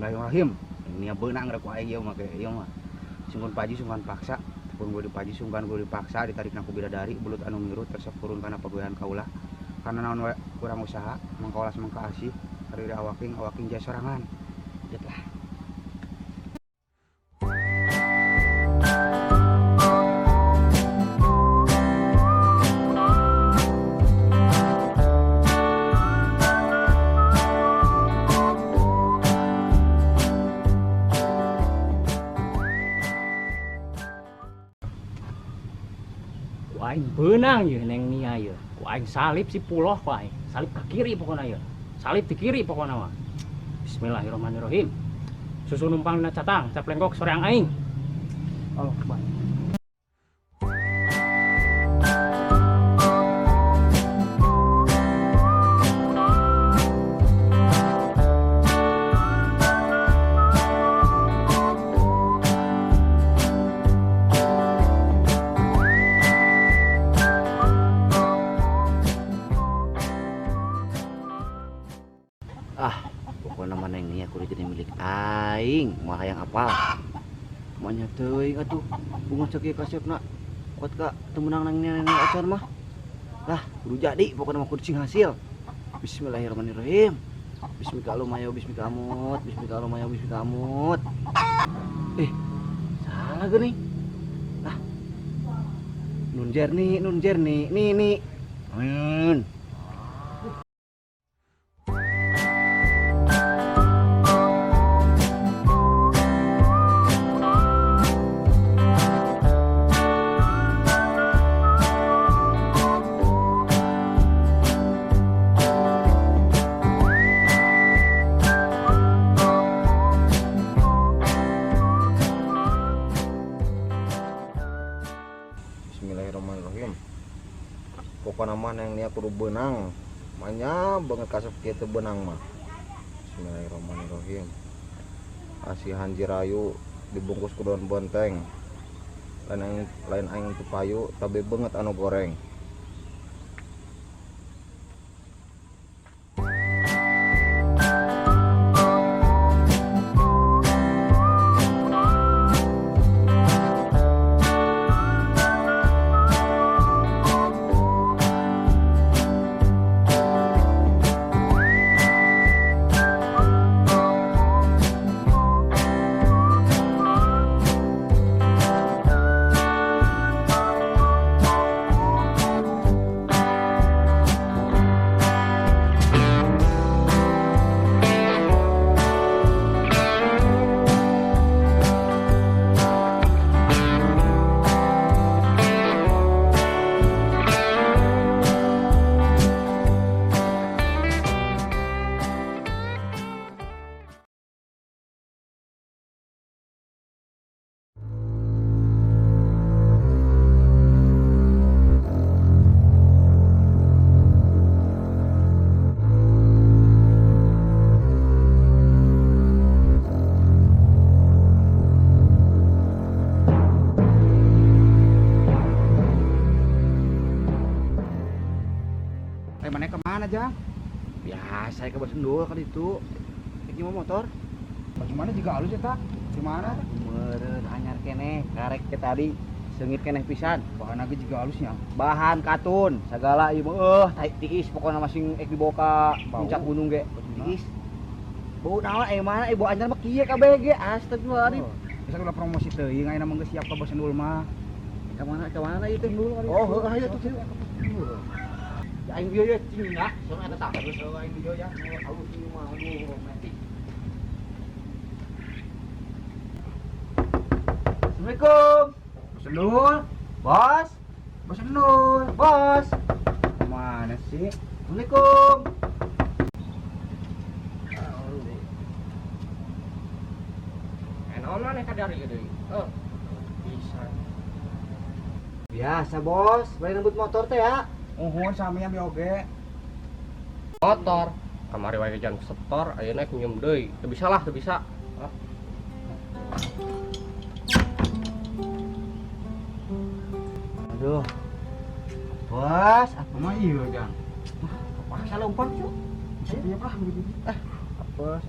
Bismillahirrahmanirrahim. Ini beunang rek ku ieu mah ieu mah. Sungkan paji sungkan paksa. Pun gue dipaji sungkan gue dipaksa ditarik ku bidadari bulut anu mirut resep kurun kana pagoyan kaulah. Karena naon kurang usaha mangkaolas mangka asih hari awaking jaya sorangan. Jetlah. Aing beunang ye neng nia ye. Ku aing salib si puloh ku aing. Salib ke kiri pokona ye. Salib di kiri pokona mah. Bismillahirrahmanirrahim. Susu numpang dina catang, cap lenggok soreang aing. Allah Akbar. Pokoknya mana yang ini aku udah jadi milik aing mah yang apa maknya teuing atuh bunga cek ieu kasepna kuat ka teu meunang nang nenek acan mah lah kudu jadi pokoknya mah kudu cing hasil. Bismillahirrahmanirrahim. Bismillahirrahmanirrahim. Bismillahirrahmanirrahim. Salah geuning ah nun jernih nih Bismillahirrahmanirrahim. Pokokna mah yang nia kudu beunang. Manya banget kasep kieu teu beunang mah. Bismillahirrahmanirrahim. Asihan jirayu dibungkus ku daun bonteng. Lain aing teu payu tabe banget anu goreng. Mana kemana Jang? Biasa ke Basendul kan itu. Gimana motor? Bagaimana jika halus ya tak? Gimana? Meureun anyar keneh, karek ke tadi seungit keneh pisan. Bahan lagi jika halusnya. Bahan katun, segala ieu mah tiis pokoknya masing dibawa ka puncak gunung ge. Tiis. Bau naon mana ibu anyar mah kieu kabeh ge astagfirullahaladzim. Bisa ulah promosi teuing ayeuna mah geus siap ka Basendul mah. Ka mana ieu teh dulu. Oh, heuh aya tuh. Aing dia ya cingna, soalnya ada tak terus aing dia ya, halus ini mah aduh romantis. Assalamualaikum. Basendul, Bos. Basendul, Bos. Mana sih? Assalamualaikum. Enaon maneh kadari deui. Bisa. Biasa, Bos. Balik ngebut motor teh ya. Uhun samian oge. Motor kamari wae jangan setor ayeuna nyium deui. Teu bisa lah, teu bisa. Aduh. Bos, apa mah ieu, Jang? Kepaksa lompat, cu. Bisa piye lah begitu. Apes.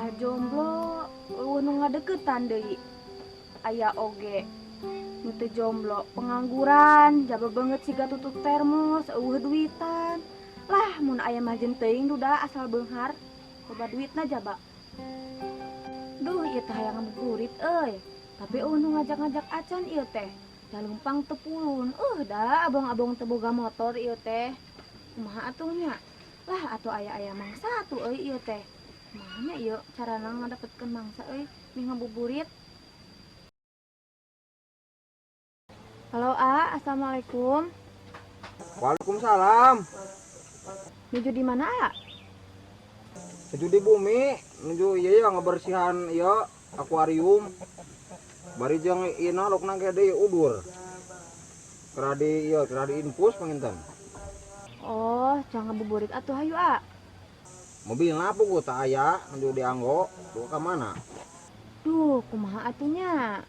Aya jomblo, nu ngadeukeutan deui. Aya oge nu teu jomblo, pengangguran, jaba banget siga tutup termos, eueuh duitan. Lah mun aya mah jeung teuing duda asal beunghar, loba duitna jaba. Duh, ieu teh hayang ngabuburit euy. Tapi nu ngajak-ngajak acan ieu teh. Jaleumpang teu pulun. Da abang-abang teu boga motor ieu teh. Kumaha atuh nya? Lah atuh aya mangsa atuh euy ieu teh. Kumaha nya ieu carana ngadapetkeun mangsa euy mih ngabuburit? Halo A, assalamualaikum. Waalaikumsalam. Nuju di mana A? Nuju di bumi, nuju ieu ngabersihan ieu akuarium. Bari jeung ieu lokna ge deui udur. Kera di infus panginten. Oh, jangan ngabuburit atuh hayu A. Mobilna puguh teu aya, nuju dianggo, tuh ka mana? Duh, kumaha atunya?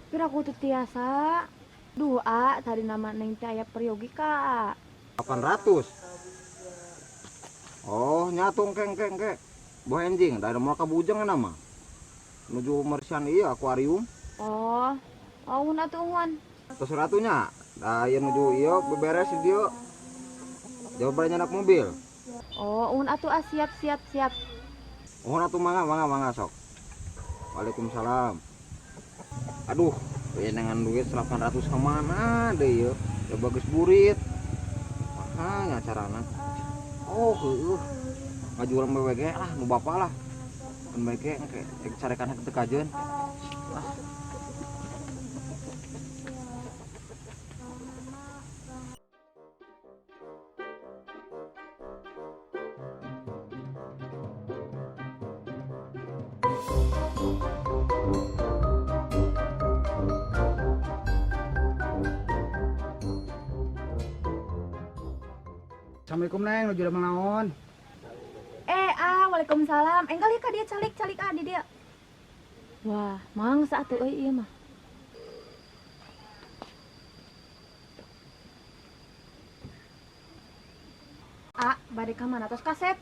Pira ku teu tiasa. Duh A, tadi nama neng teh aya peryogi ka. 800. Oh, nyatung keng. Boh enjing, da moal ka bujang nama. Nuju mersihan ieu akuarium. Oh, mun atuh mun. Terus ratunya, da ieu nuju ieu beberes di dieu. Jauh bari nyandak mobil. Oh, mun atuh siap. Oh, atuh mangga sok. Waalaikumsalam. Aduh, dengan duit 800 ke mana deh ya? Ya bagus burit. Mahanya carana. Oh, ngajual BWG lah, nu bapak lah. Kan BWG engke carekan teu kajeun. Lah. Assalamualaikum Neng, nuju da naon? Waalaikumsalam. Enggal ieu ka dia calik di dia. Wah, mangsa atuh euy ieu mah. Bade ka mana tos kasep?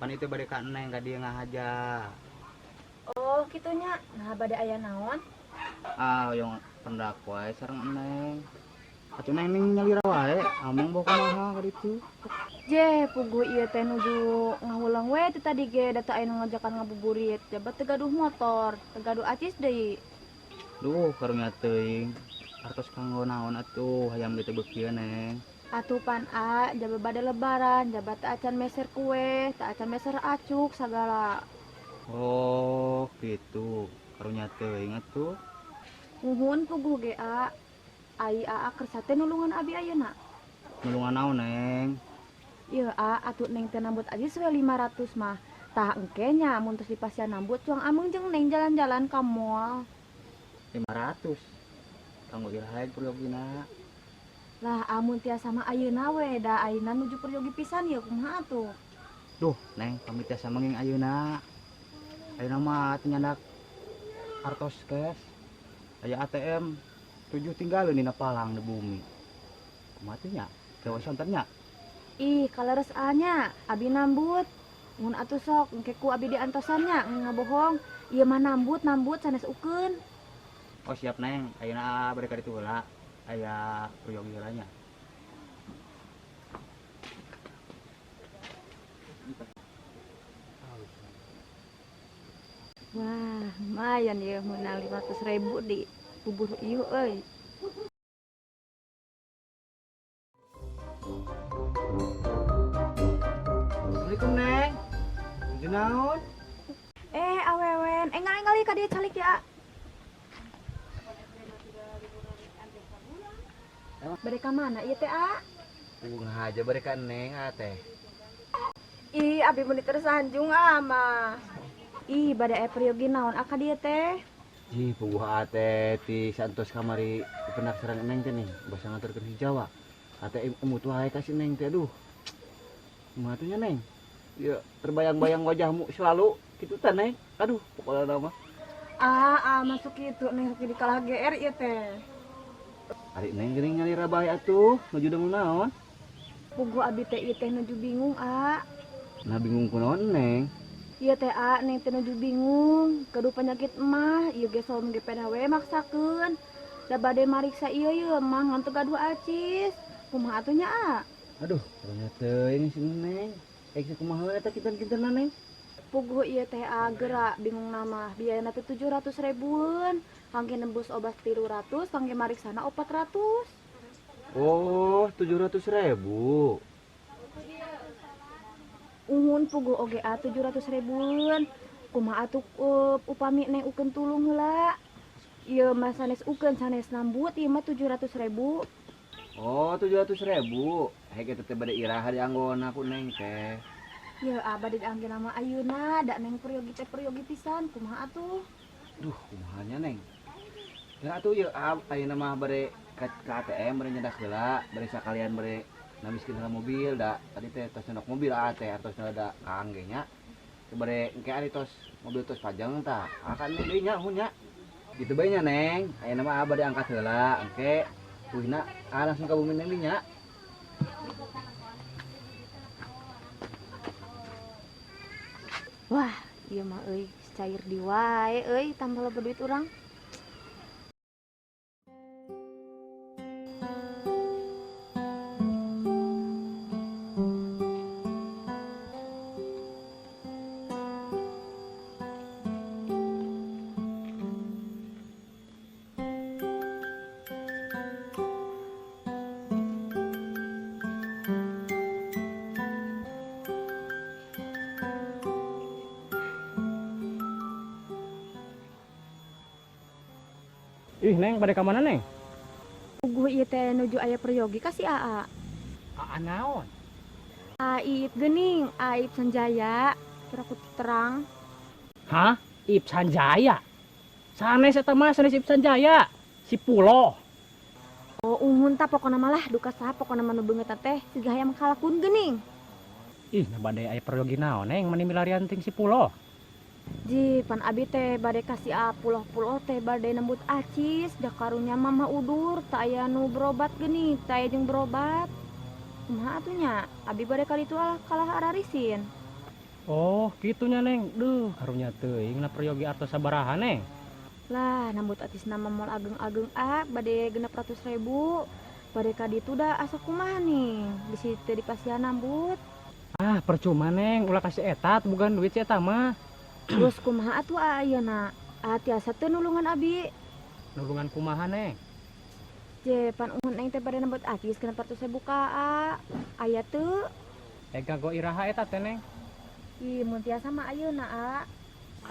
Pan itu bade ka Neng ka dieu ngahaja. Oh, kitunya. Nah, bade aya naon? Yang pendak wae sareng Neng. Atuh Neng nyalira wae, among bawa kumaha ka ditu. Je, puguh ieu teh nuju ngahulang we teh tadi ge da teu aya nu ngajakan ngabuburit. Jabat teu gaduh motor, teu gaduh acis deui. Duh, karunya teuing. Artos kanggo naon atuh, hayam ditu beukieun Neng. Atuh pan jabat bade lebaran, jabat teu acan meser kue, teu acan meser acuk sagala. Oh, gitu. Karunya teuing atuh. Nuhun puguh ge Ai kersa teh nulungan abi ayeuna. Nulungan naon Neng? Ieu atuh Neng teh nambut aja we 500 mah. Tah engke nya mun tos dipasian nambut cuang ameng jeung Neng jalan-jalan ka moal. 500. Kanggo iraha perjogina. Lah amun tiasa mah ayeuna we da ayeuna nuju perjogi pisan ieu kumaha atuh? Duh, Neng, pamit tiasa manging ayeuna. Ayeuna mah teu nyandak artos cash. Aya ATM 7 tinggal dina palang di bumi. Kumaha teh nya? Gawe sontennya. Ih, kaleres nya abi nambut. Mun atuh sok engke ku abi diantosannya ngabohong. Ieu mah nambut sanes ukeun. Oh, siap Neng. Ayeuna bade ka ditu heula. Aya peryogi heula nya. Wah, lumayan ya menang 500.000 di bubur ieu euy. Assalamualaikum Neng. Nuju naon? Awewen, enggal ka dia calik ya. Bade ka mana ieu teh Ngahaja bade ka Neng teh. Ih, abi mun tersanjung mah. Ih, bade aya peryogi naon ka dieu teh? Ji, puguh teh ti santos kamari pendak sareng Neng teh nih, basa ngaturkeun si Jawa. Ate emut wae ka si Neng teh aduh. Kumaha atuh nya Neng? Ya terbayang-bayang wajahmu selalu kitu teh Neng. Aduh, pokona mah. Masuk kitu Neng di kalah GR ieu teh. Ari Neng geuning nyalira bae atuh, nuju deung naon? Puguh abi teh ieu teh nuju bingung, A. Nah bingung kunaon neng? Ieu teh A neng teh nuju bingung. Kedu penyakit emah, ieu ge som ge pena we maksakeun. Da bade mariksa ieu mah ngan teu gaduh acis. Kumaha atuh nya, A? Aduh, ternyata teuing si neng. Kayak kumaha eta kinten-kintenan neng? Puguh ieu teh A geura bingung nama. Biayana teh 700 ribuan. Kangge nembus obat 300, kangge mariksana 400. Oh, 700.000. Uhun puguh oge A 700 ribuan. Kumaha atuh upami neng ukeun tulung heula. Ieu mah sanes ukeun sanes nambut ieu mah 700.000. Oh, 700.000. Hege teh bade iraha dianggona ku neng teh. Ya abah di angge nama ayeuna da neng peryogi teh peryogi pisan kumaha atuh? Duh, kumahanya neng. Ya atuh ieu ayeuna mah bade ka ATM bade nyedak heula, bade sakalian bade namiskeun heula mobil da. Tadi teh tos nyodok mobil teh tos da kaangge nya. Teu bade engke ari tos mobil tos pajang tah. Akan deui nya mun nya. Gitu bae nya neng. Ayeuna mah bade angkat heula engke puihna langsung ka bumi neng dinya. Wah, ieu mah euy cair di wae euy tambah loba duit urang. Ih, Neng, pada ka mana, Neng? Puguh ieu teh nuju aya peryogi ka si Aa. Aa naon? Aib geuning, Aib Sanjaya. Kira ku terang. Hah? Ipsan Jaya? Sanes eta mah sanes Ipsan Jaya. Si Puloh. Oh, uhun tah pokona mah lah duka saha pokona mah nu beungeut teh siga hayam kalakun geuning. Ih, nah bade aya peryogi naon, Neng? Mani milarian ting si Puloh. Ji, pan abi teh bade kasih puloh-puloh teh bade nembut acis, da karunya mama udur, tak aya nu berobat geuning, tak aya jeung berobat. Kumaha atuh nya? Abi bade ka ditu kalah ararisin. Oh, gitunya, Neng. Duh, karunya teuing na peryogi artos sabaraha, Neng? Lah, nambut atis nama mall ageng-ageng bade 600.000. Bade ka ditu da asa kumaha nih? Bisi teu dipasihan nambut. Ah, percuma, Neng. Ulah kasih etat bukan duit si eta mah. Terus kumaha atuh ayeuna? Tiasa teu nulungan abi. Nulungan kumaha, Neng? Je, pan uhun neng teh bade nambut acis 600.000 ka aya teu? Ega go iraha eta teh, Neng. Ih, mun tiasa mah ayeuna,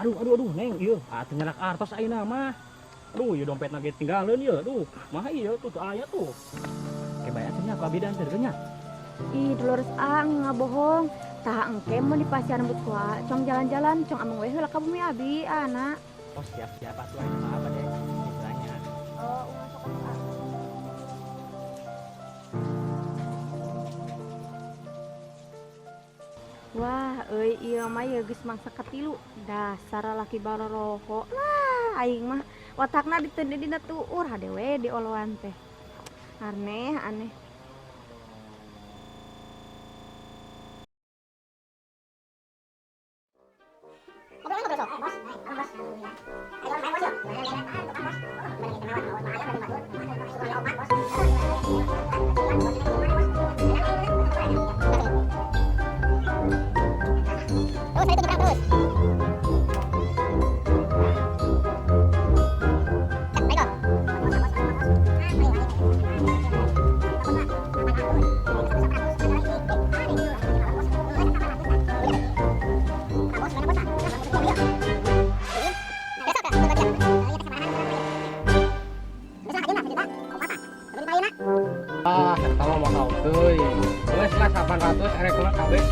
Aduh, Neng. Ieu, atuh nyanak artos ayeuna mah. Aduh, ieu dompetna ge tinggalin ieu. Aduh, maha ieu tuh aya tuh. Kebayat nya ku abi dianterkeun nya. Ih, Dolores ngabohong. Tah engke mun dipasihan rambut ku cong jalan-jalan, cong ameng we heula ka bumi abi, anak. Oh, siap-siap atuh ayeuna mah apa deh. Istilahnya. Oh, masuk ka. Wah, euy ieu mah ye geus mangsa katilu. Dasar lalaki baroroho. Lah, aing mah watakna diteu dina tuur hade we di oloan teh. Aneh. Ah, eta mah mahal teuing. Geus lah 800 erek mah kabeh.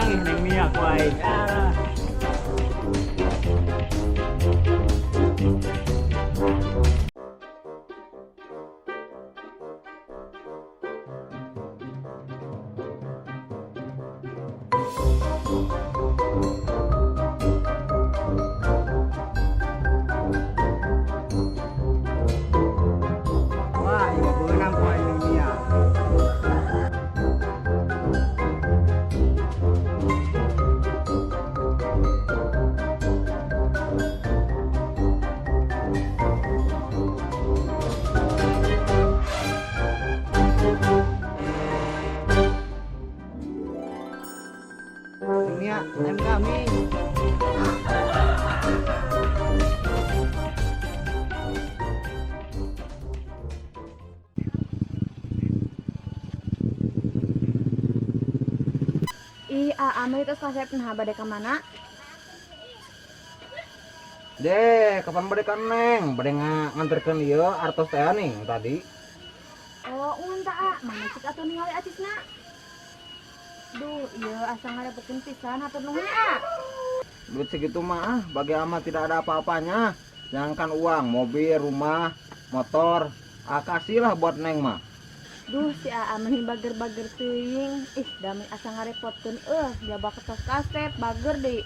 ih neng Nia ku aing. Alah. Wah, ieu beunang ku aing neng Nia. Neng Nia, lain kami. Ih, ame itu kasep nah bade ka mana? Deh, kapan bade kan Neng? Bade nganterkeun ieu artos teh nih tadi. Oh, unta mana cik atuh ningali acisna? Duh, iya asa ngarepotin pisan atur nuhun Duit segitu mah bagi amat tidak ada apa-apanya. Jangankan uang, mobil, rumah, motor, kasihlah buat Neng mah. Duh, si meni bager-bager teuing. Ih, damai asa ngarepotkeun dia bakal tos kasep bager deui.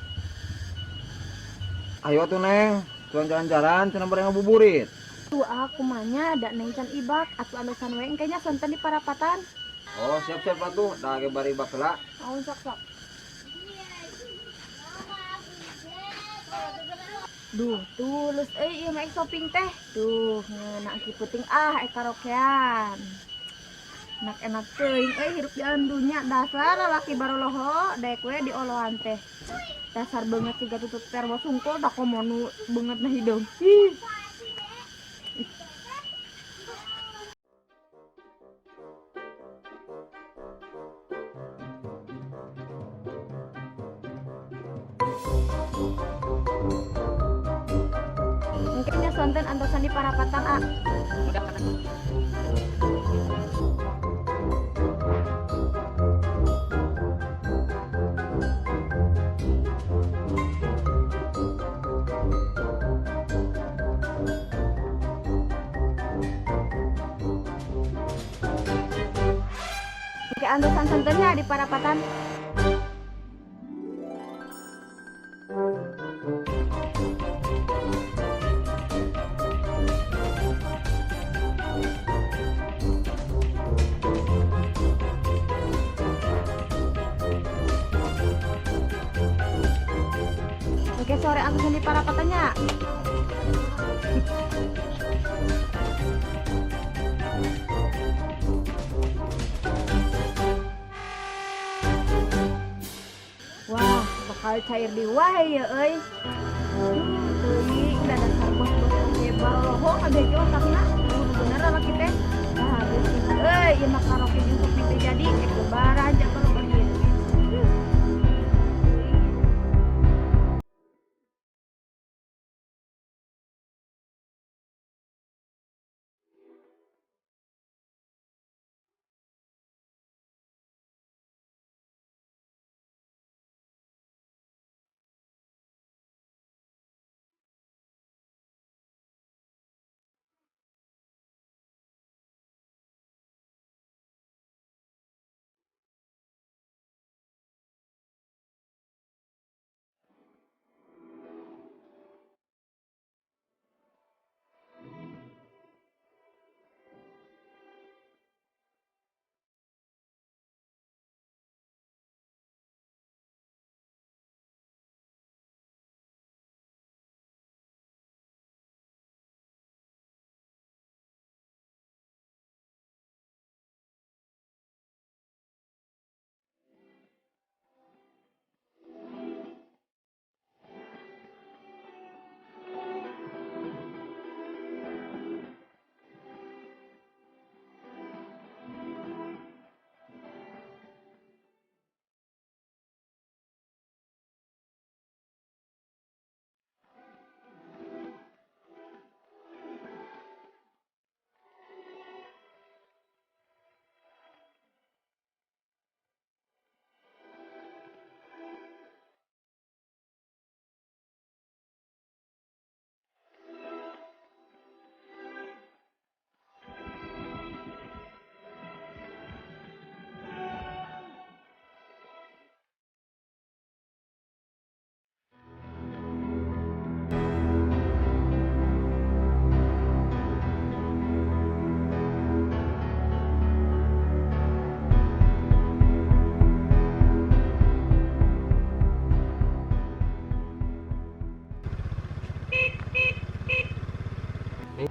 Ayo tuh Neng, tuan jalan-jalan, cenah bade ngabuburit. Tuh aku mahnya ada neng can ibak atuh andosan we engkenya sonten di parapatan. Oh, siap-siap atuh, da ge bari bakela. Mau sok-sok. Duh, tulus ieu mah shopping teh. Duh, ngeunaan ki puting karaokean. Enak-enak teuing hirup di dunya dasar lalaki baroloho daek we di olohan teh. Dasar banget siga tutup termos sungkul da komonu banget na hidung. Ih. Mungkinnya sonten antosan di parapatan Udah kata. Oke, antosan sontennya di parapatan. Oke, sore antosan di parapatannya. Wah, bakal cair di wae ya euy. Teuing da dasar bos-bos kebal loho kabeh ge otakna. Bener laki teh. Nah, geus kita ieu mah karaoke jeung shopping teh jadi lebaran aja kalau pergi.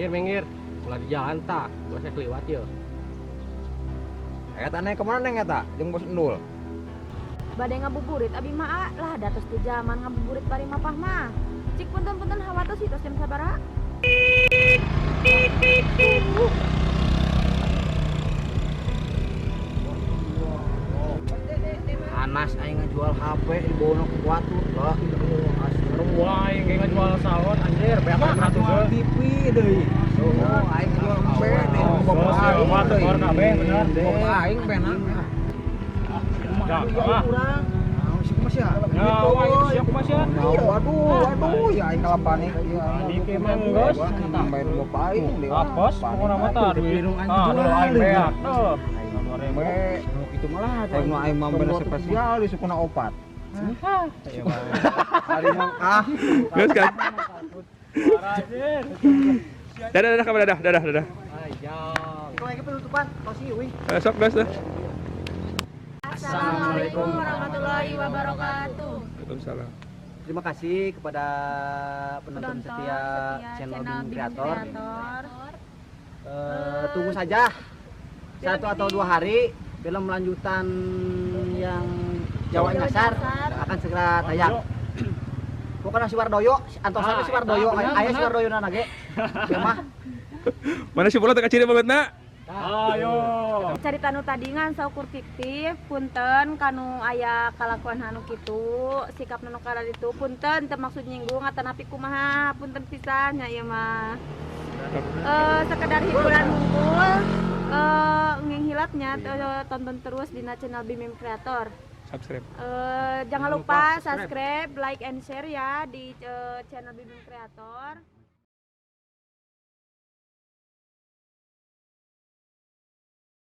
Minggir. Ulah di jalan tak. Gua saya keliwat ya. Eta neng kemana neng eta? Jeung bos endul. Bade ngabuburit abi mah lah datos teu zaman ngabuburit bari mapah mah. Cik punten-punten hawatos itu jam sabaraha? Anas aing ngajual HP di bono ke kuatu lah. Wah, yang kayak jual salon anjir, banyak ratusan. TV deui. Oh, aing jual HP deh. Bapak aing motor kabeh bener. Bapak aing benar. Kurang. Sih Mas ya. Ya, wah, siap Mas ya. Waduh, ya aing kalapanik ya. Ini emang gos. Tambahin bapak aing deh. Apos, pokoknya mah tah duit. Ah, dulu aing beak. Tuh. Me, Itu malah aing mah aing mah bener spesial di sukuna opat. Hari mang ah. Gus kan. Dadah kabar dadah. Kau lagi penutupan, kau sih wing. Sok gas dah. Assalamualaikum warahmatullahi wabarakatuh. Waalaikumsalam. Terima kasih kepada penonton setia channel Bim Kreator. Tunggu saja 1 atau 2 hari film lanjutan yang Jawa Nyasar akan segera tayang. Pokoknya si Wardoyo, antosana si Wardoyo, aya si Wardoyo na ge. Ya mah. Mana si bola teh kaciri banget nak? Ayo. Carita nu tadingan saukur fiktif, punten kanu aya kalakuan anu kitu, sikap nu kada ditu punten teu maksud nyinggung atanapi kumaha, punten pisan nya ieu mah. Sekedar hiburan hungkul, ngenghilatnya tonton terus di channel Bim Kreator. Subscribe. Jangan lupa subscribe, like and share ya di channel Bim Kreator.